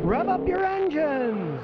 Rev up your engines!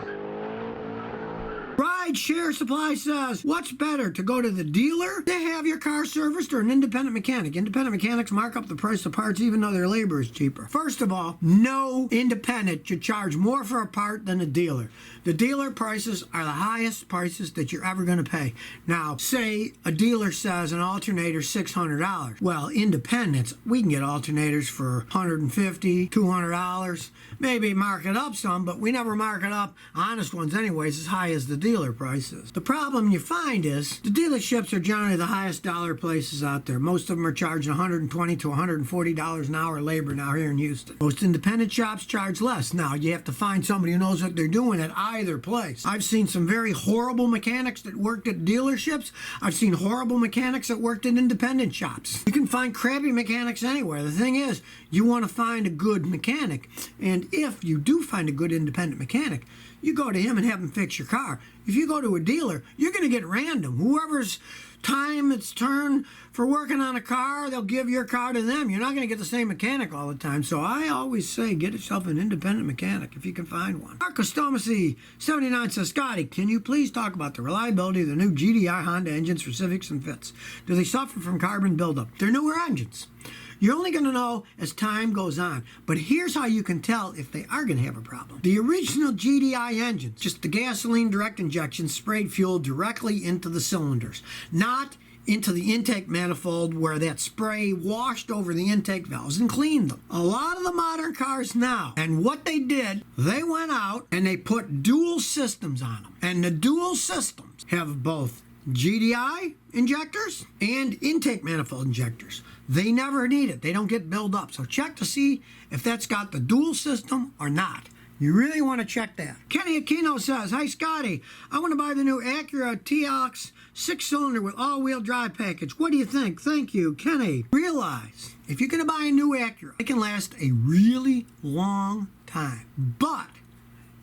Ride Share Supply says, what's better, to go to the dealer to have your car serviced or an independent mechanic? Independent mechanics mark up the price of parts even though their labor is cheaper. First of all, no independent should charge more for a part than a dealer. The dealer prices are the highest prices that you're ever going to pay. Now, say a dealer says an alternator $600. Well, independents, we can get alternators for $150, $200. Maybe mark it up some, but we never mark it up, honest ones anyways, as high as the dealer prices. The problem you find is the dealerships are generally the highest dollar places out there. Most of them are charging $120 to $140 an hour labor now here in Houston. Most independent shops charge less. Now, you have to find somebody who knows what they're doing at either place. I've seen some very horrible mechanics that worked at dealerships. I've seen horrible mechanics that worked in independent shops. You can find crappy mechanics anywhere. The thing is, you want to find a good mechanic. And if you do find a good independent mechanic, you go to him and have him fix your car. If you go to a dealer, you're going to get random. Whoever's time it's turn for working on a car, they'll give your car to them. You're not going to get the same mechanic all the time. So I always say get yourself an independent mechanic if you can find one. Marcus Tomasi 79 says, Scotty, can you please talk about the reliability of the new GDI Honda engines for Civics and Fits? Do they suffer from carbon buildup? They're newer engines. You're only going to know as time goes on. But here's how you can tell if they are going to have a problem. The original GDI engines, just the gasoline direct injection, sprayed fuel directly into the cylinders, not into the intake manifold where that spray washed over the intake valves and cleaned them. A lot of the modern cars now, and what they did, they went out and they put dual systems on them. And the dual systems have both GDI injectors and intake manifold injectors. They never need it. They don't get built up. So check to see if that's got the dual system or not. You really want to check that. Kenny Aquino says, hi Scotty, I want to buy the new Acura TX 6-cylinder with all-wheel drive package. What do you think? Thank you, Kenny. Realize, if you're going to buy a new Acura, it can last a really long time. But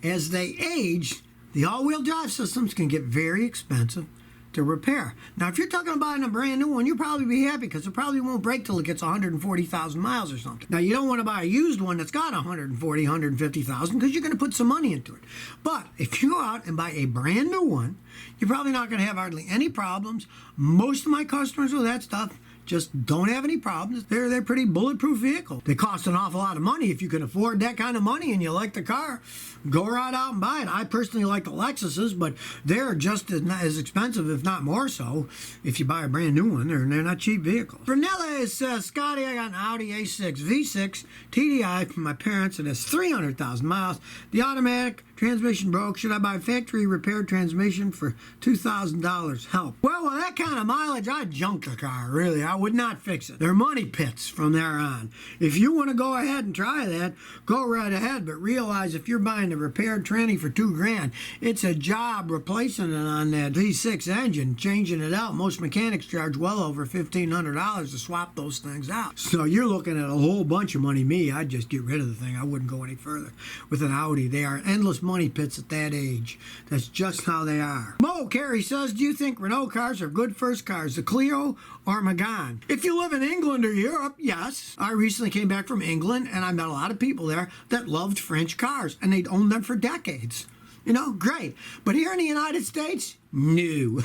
as they age, the all-wheel drive systems can get very expensive to repair. Now, if you're talking about buying a brand new one, you'll probably be happy because it probably won't break till it gets 140,000 miles or something. Now, you don't want to buy a used one that's got 140, 150,000 because you're going to put some money into it. But if you go out and buy a brand new one, you're probably not going to have hardly any problems. Most of my customers with that stuff just don't have any problems. They're pretty bulletproof vehicles. They cost an awful lot of money. If you can afford that kind of money and you like the car, go right out and buy it. I personally like the Lexuses, but they're just as expensive, if not more so, if you buy a brand new one. They're not cheap vehicles. Brunella says, Scotty, I got an Audi A6 V6 TDI from my parents. It has 300,000 miles. The automatic transmission broke. Should I buy factory repaired transmission for $2,000? Help. Well, with that kind of mileage, I'd junk the car, really. I would not fix it. They're money pits from there on. If you want to go ahead and try that, go right ahead, but realize if you're buying a repaired tranny for $2,000, it's a job replacing it on that V6 engine, changing it out. Most mechanics charge well over $1,500 to swap those things out. So you're looking at a whole bunch of money. Me, I'd just get rid of the thing. I wouldn't go any further with an Audi. They are endless money pits at that age. That's just how they are. Mo Carey says, do you think Renault cars are good first cars, the Clio or Megane? If you live in England or Europe, yes. I recently came back from England and I met a lot of people there that loved French cars and they'd owned them for decades. You know, great. But here in the United States, no.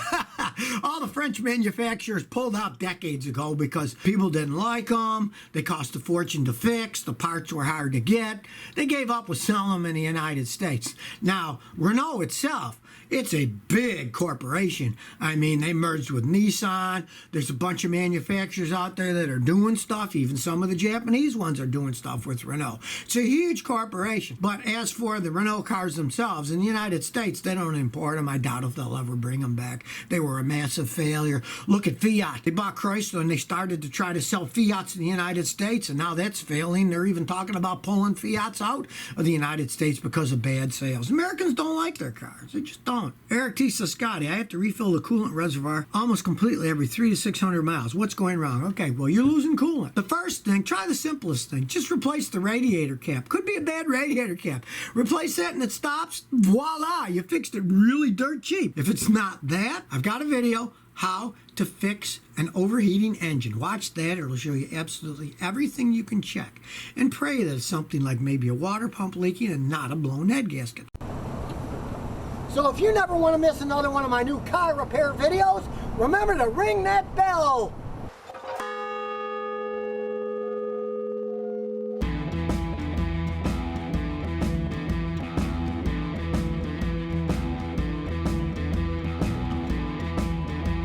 All the French manufacturers pulled out decades ago because people didn't like them. They cost a fortune to fix. The parts were hard to get. They gave up with selling them in the United States. Now, Renault itself, it's a big corporation. I mean, they merged with Nissan. There's a bunch of manufacturers out there that are doing stuff. Even some of the Japanese ones are doing stuff with Renault. It's a huge corporation. But as for the Renault cars themselves, in the United States, they don't import them. I doubt if they'll ever bring them back. They were a massive failure. Look at Fiat. They bought Chrysler and they started to try to sell Fiats in the United States, and now that's failing. They're even talking about pulling Fiats out of the United States because of bad sales. Americans don't like their cars. They just don't. Eric T. says, Scotty, I have to refill the coolant reservoir almost completely every 300 to 600 miles. What's going wrong? Okay, well, you're losing coolant. The first thing, try the simplest thing. Just replace the radiator cap. Could be a bad radiator cap. Replace that and it stops. Voila, you fixed it really dirt cheap. If it's not that, I've got a video how to fix an overheating engine. Watch that. It'll show you absolutely everything you can check. And pray that it's something like maybe a water pump leaking and not a blown head gasket. So if you never want to miss another one of my new car repair videos, remember to ring that bell.